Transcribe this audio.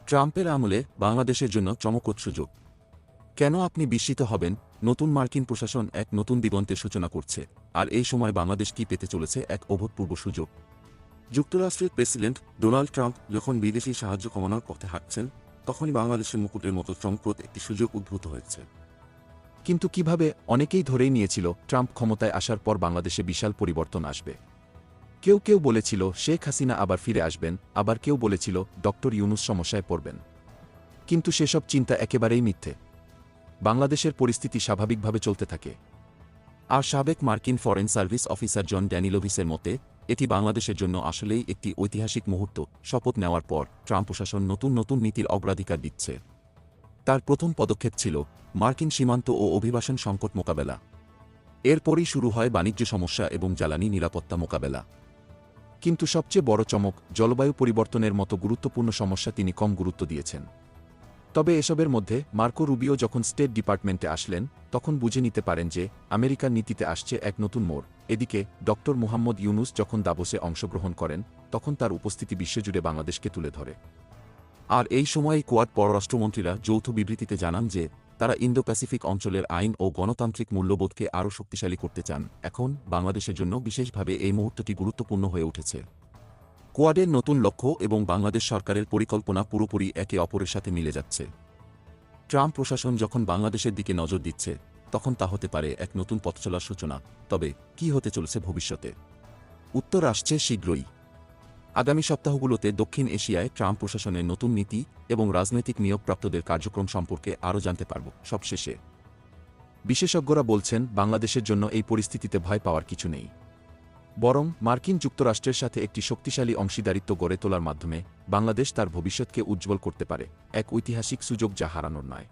ট্রাম্পের আমলে বাংলাদেশের জন্য চমকপ্রদ সুযোগ। কেন আপনি বিস্মিত হবেন? নতুন মার্কিন প্রশাসন এক নতুন দিগন্তের সূচনা করছে, আর এই সময় বাংলাদেশ কি পেতে চলেছে? এক অভূতপূর্ব সুযোগ। যুক্তরাষ্ট্রের প্রেসিডেন্ট ডোনাল্ড ট্রাম্প যখন বিদেশি সাহায্য কমানোর পথে হাঁটছেন, তখনই বাংলাদেশের মুকুটের মতো চমকপ্রদ একটি সুযোগ উদ্ভূত হয়েছে। কিন্তু কিভাবে? অনেকেই ধরেই নিয়েছিল ট্রাম্প ক্ষমতায় আসার পর বাংলাদেশে বিশাল পরিবর্তন আসবে। কেউ কেউ বলেছিল শেখ হাসিনা আবার ফিরে আসবেন, আবার কেউ বলেছিল ডক্টর ইউনূস সমস্যায় পড়বেন। কিন্তু সেসব চিন্তা একেবারেই মিথ্যে। বাংলাদেশের পরিস্থিতি স্বাভাবিকভাবে চলতে থাকে। আর সাবেক মার্কিন ফরেন সার্ভিস অফিসার জন ড্যানিলোভিসের মতে, এটি বাংলাদেশের জন্য আসলেই একটি ঐতিহাসিক মুহূর্ত। শপথ নেওয়ার পর ট্রাম্প প্রশাসন নতুন নতুন নীতির অগ্রাধিকার দিচ্ছে। তার প্রথম পদক্ষেপ ছিল মার্কিন সীমান্ত ও অভিবাসন সংকট মোকাবেলা। এরপরই শুরু হয় বাণিজ্য সমস্যা এবং জ্বালানি নিরাপত্তা মোকাবেলা। কিন্তু সবচেয়ে বড় চমক, জলবায়ু পরিবর্তনের মতো গুরুত্বপূর্ণ সমস্যা তিনি কম গুরুত্ব দিয়েছেন। তবে এসবের মধ্যে মার্কো রুবিও যখন স্টেট ডিপার্টমেন্টে আসলেন, তখন বুঝে নিতে পারেন যে আমেরিকার নীতিতে আসছে এক নতুন মোড়। এদিকে ডক্টর মুহাম্মদ ইউনূস যখন দাভোসে অংশগ্রহণ করেন, তখন তার উপস্থিতি বিশ্বজুড়ে বাংলাদেশকে তুলে ধরে। আর এই সময়ে কোয়াড পররাষ্ট্রমন্ত্রীরা যৌথ বিবৃতিতে জানান যে তারা ইন্দো প্যাসিফিক অঞ্চলের আইন ও গণতান্ত্রিক মূল্যবোধকে আরও শক্তিশালী করতে চান। এখন বাংলাদেশের জন্য বিশেষভাবে এই মুহূর্তটি গুরুত্বপূর্ণ হয়ে উঠেছে। কোয়াডের নতুন লক্ষ্য এবং বাংলাদেশ সরকারের পরিকল্পনা পুরোপুরি একে অপরের সাথে মিলে যাচ্ছে। ট্রাম্প প্রশাসন যখন বাংলাদেশের দিকে নজর দিচ্ছে, তখন তা হতে পারে এক নতুন পথ চলার সূচনা। তবে কী হতে চলেছে ভবিষ্যতে? উত্তর আসছে শীঘ্রই। আগামী সপ্তাহগুলোতে দক্ষিণ এশিয়ায় ট্রাম্প প্রশাসনের নতুন নীতি এবং রাজনৈতিক নিয়োগপ্রাপ্তদের কার্যক্রম সম্পর্কে আরও জানতে পারব। সবশেষে বিশেষজ্ঞরা বলছেন বাংলাদেশের জন্য এই পরিস্থিতিতে ভয় পাওয়ার কিছু নেই। বরং মার্কিন যুক্তরাষ্ট্রের সাথে একটি শক্তিশালী অংশীদারিত্ব গড়ে তোলার মাধ্যমে বাংলাদেশ তার ভবিষ্যৎকে উজ্জ্বল করতে পারে। এক ঐতিহাসিক সুযোগ যা হারানোর নয়।